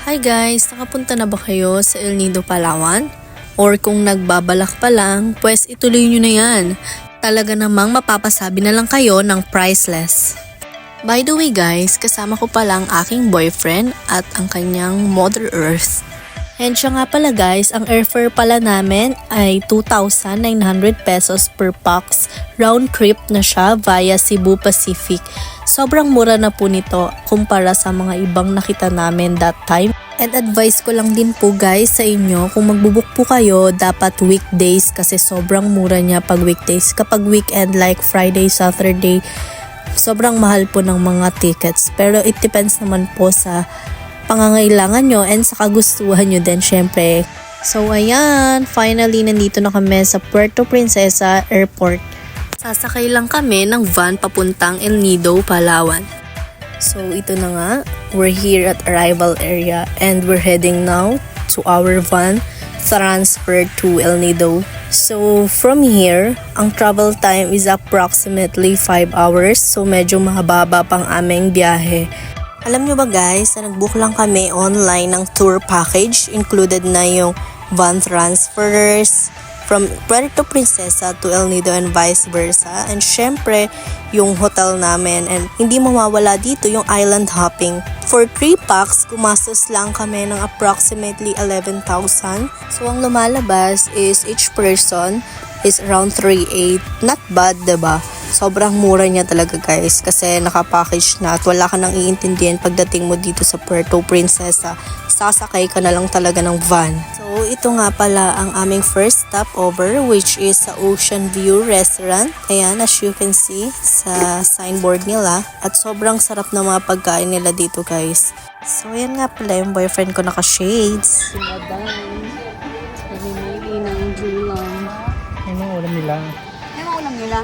Hi guys! Nakapunta na ba kayo sa El Nido, Palawan? Or kung nagbabalak pa lang, pues ituloy nyo na yan. Talaga namang mapapasabi na lang kayo ng priceless. By the way guys, kasama ko palang aking boyfriend at ang kanyang Mother Earth. And siya nga pala guys, ang airfare pala namin ay 2,900 pesos per pax. Round trip na siya via Cebu Pacific. Sobrang mura na po nito kumpara sa mga ibang nakita namin that time. And advice ko lang din po guys sa inyo, kung magbubuk po kayo, dapat weekdays kasi sobrang mura niya pag weekdays. Kapag weekend like Friday, Saturday, sobrang mahal po ng mga tickets. Pero it depends naman po sa pangangailangan nyo and sa kagustuhan nyo din syempre. So ayan, finally nandito na kami sa Puerto Princesa Airport. Sasakay lang kami ng van papuntang El Nido, Palawan. So ito na nga, we're here at arrival area and we're heading now to our van transfer to El Nido. So from here, ang travel time is approximately 5 hours, so medyo mahaba pang aming biyahe. Alam nyo ba guys, na nag-book lang kami online ng tour package. Included na yung van transfers from Puerto Princesa to El Nido and vice versa. And syempre, yung hotel namin. And hindi mawawala dito yung island hopping. For 3 packs, gumastos lang kami ng approximately 11,000. So ang lumalabas is each person is around 3,800. Not bad, diba? Sobrang mura niya talaga guys kasi nakapackage na at wala ka nang iintindihan pagdating mo dito sa Puerto Princesa. Sasakay ka na lang talaga ng van. So ito nga pala ang aming first stopover, which is sa Ocean View Restaurant. Ayan, as you can see sa signboard nila, at sobrang sarap na mga pagkain nila dito guys. So ayan nga pala yung boyfriend ko naka-shades. Ano ulam nila? Ano ulam nila?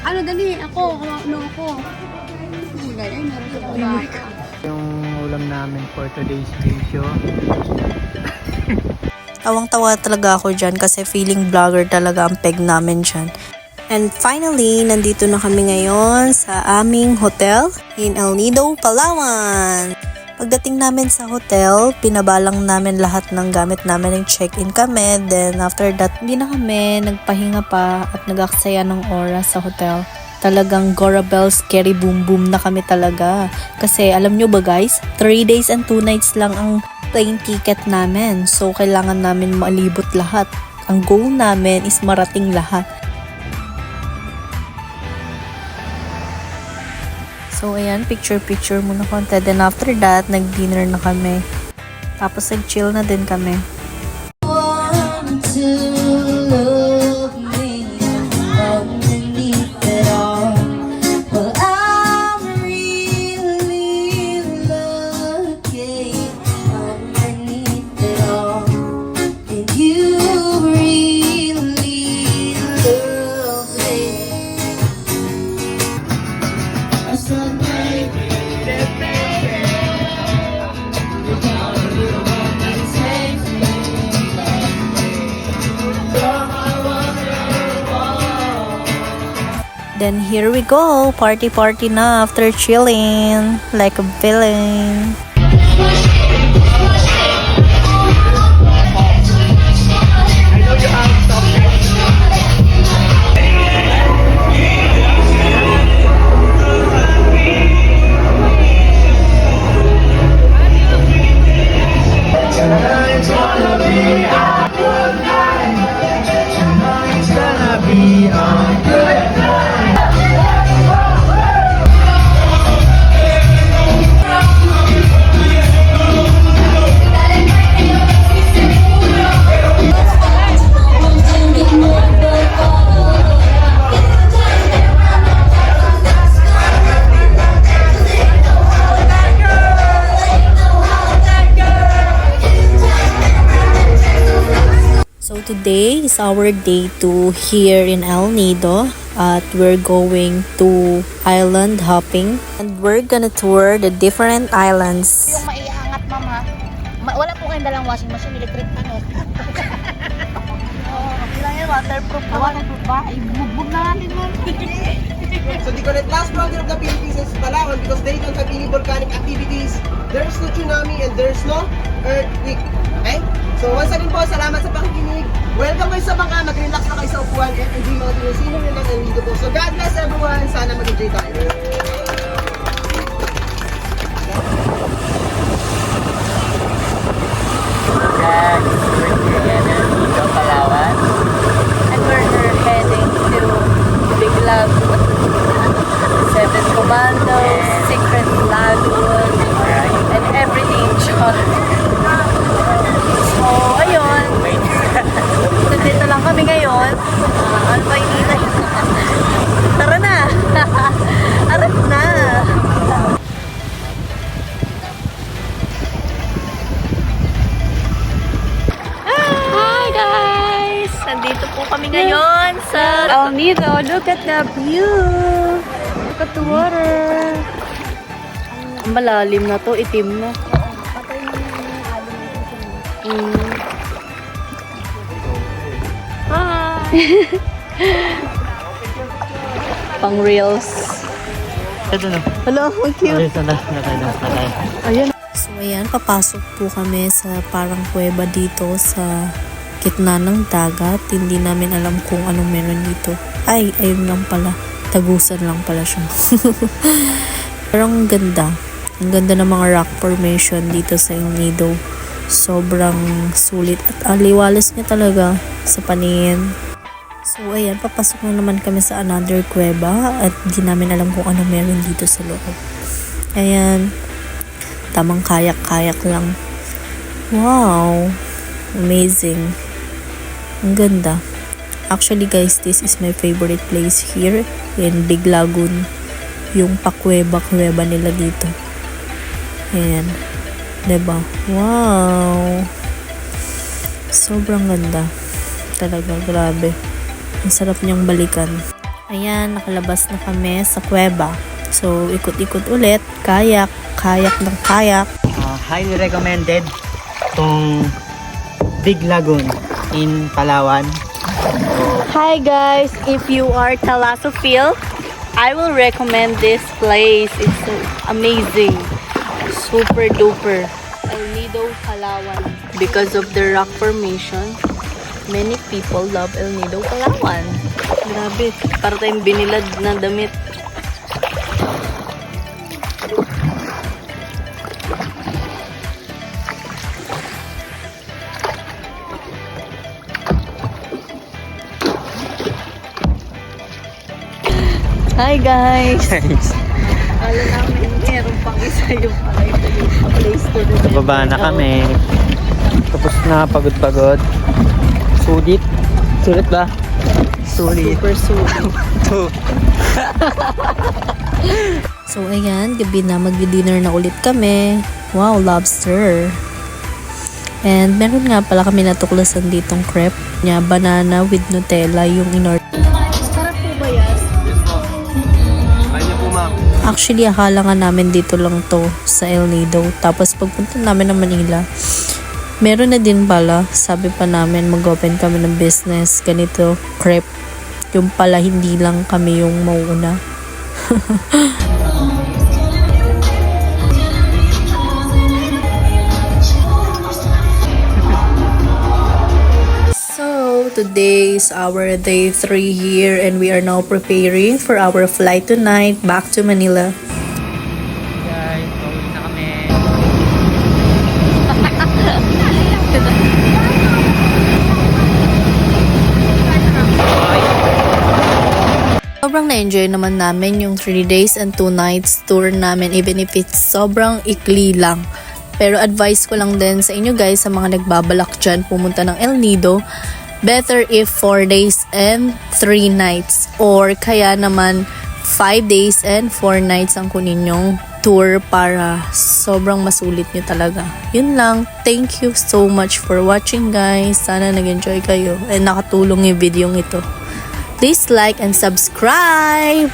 Ano dali? Ako, ako. Gulay, ay meron sa kulay. Yung ulam namin for today's video. Tawang-tawa talaga ako dyan kasi feeling vlogger talaga ang peg namin dyan. And finally, nandito na kami ngayon sa aming hotel in El Nido, Palawan. Pagdating namin sa hotel, pinabalang namin lahat ng gamit namin, nag-check-in kami. Then after that, hindi na kami nagpahinga pa at nag-aksaya ng oras sa hotel. Talagang Gorabel, scary boom boom na kami talaga. Kasi alam nyo ba guys, 3 days and 2 nights lang ang plane ticket namin. So kailangan namin malibot lahat. Ang goal namin is marating lahat. So ayan, picture muna konti. Then after that, nag-dinner na kami. Tapos nag-chill na din kami. Then here we go, party na after chilling like a villain. So today is our day 2 here in El Nido at we're going to island hopping and we're gonna tour the different islands. Yung maiangat mama, wala po kayong dalang washing machine, electric ano. Oo, lang yan, waterproof. Waterproof ba? Ibugbog na natin mo. So the current last frontier of the Philippines is Palawan because they don't have any volcanic activities. There's no tsunami and there's no earthquake. Okay? So once again po, salamat sa pakikinig. Welcome kayo sa bangka, mag-relax na kayo sa upuan and enjoy mga tinusin nyo lang ang lido po. So God bless everyone. Sana mag-enjoy tayo. And we're heading to Big Lagoon, Seven Commandos, Secret Lagoon, and everything. So, ayun. Nandito lang kami ngayon. Ano ba inilay? Tara na! Arat na! Hi guys! Nandito po kami ngayon sa El Nido, look at the view. Look at the water. malalim na to, itim na. Hi! Pang reels. Ito na. Hello, ang cute. Ayan. So ayan, papasok po kami sa parang kuweba dito sa gitna ng dagat. Hindi namin alam kung anong meron dito. Ay, ayun lang pala. Tagusan lang pala siya. Pero ang ganda. Ang ganda ng mga rock formation dito sa El Nido. Sobrang sulit at aliwalas niya talaga sa paningin. So ayan, papasok na naman kami sa another kuweba at di namin alam kung ano meron dito sa loob. Ayan, tamang kayak-kayak lang. Wow! Amazing. Ang ganda. Actually guys, this is my favorite place here in Big Lagoon. Yung pakuweba-kuweba nila dito. Ayan. Diba? Wow! Sobrang ganda. Talaga, grabe. Ang sarap niyang balikan. Ayan, nakalabas na kami sa kuweba. So, ikot-ikot ulit. Kayak. Kayak ng kayak. Highly recommended tong Big Lagoon in Palawan. Hi guys! If you are thalassophile, I will recommend this place. It's so amazing. Super duper. El Nido, Palawan. Because of the rock formation, many people love El Nido, Palawan. Grabe, para tayong binilad na damit. Hi guys! Akala namin meron pang isa yung pala ito yung place to do. Baba na kami. Tapos na, pagod-pagod. Sulit. Sulit ba? Sulit. Super sulit. So ayan, gabi na, mag-dinner na ulit kami. Wow, lobster. And meron nga pala kami natuklasan ditong crepe niya, banana with Nutella yung in-order. Sarap po ba yan? Actually, akala nga namin dito lang to sa El Nido. Tapos pagpunta namin ng Manila, meron na din pala. Sabi pa namin mag-open kami ng business. Ganito, crepe. Yung pala hindi lang kami yung mauuna. So, today is our day 3 here and we are now preparing for our flight tonight back to Manila. Guys, pauwi na kami. Sobrang na-enjoy naman namin yung 3 days and 2 nights tour namin even if it's sobrang ikli lang. Pero advice ko lang din sa inyo guys, sa mga nagbabalak dyan pumunta ng El Nido, better if 4 days and 3 nights or kaya naman 5 days and 4 nights ang kunin yung tour para sobrang masulit nyo talaga. Yun lang. Thank you so much for watching guys. Sana nag-enjoy kayo and nakatulong yung video ito. Please like and subscribe!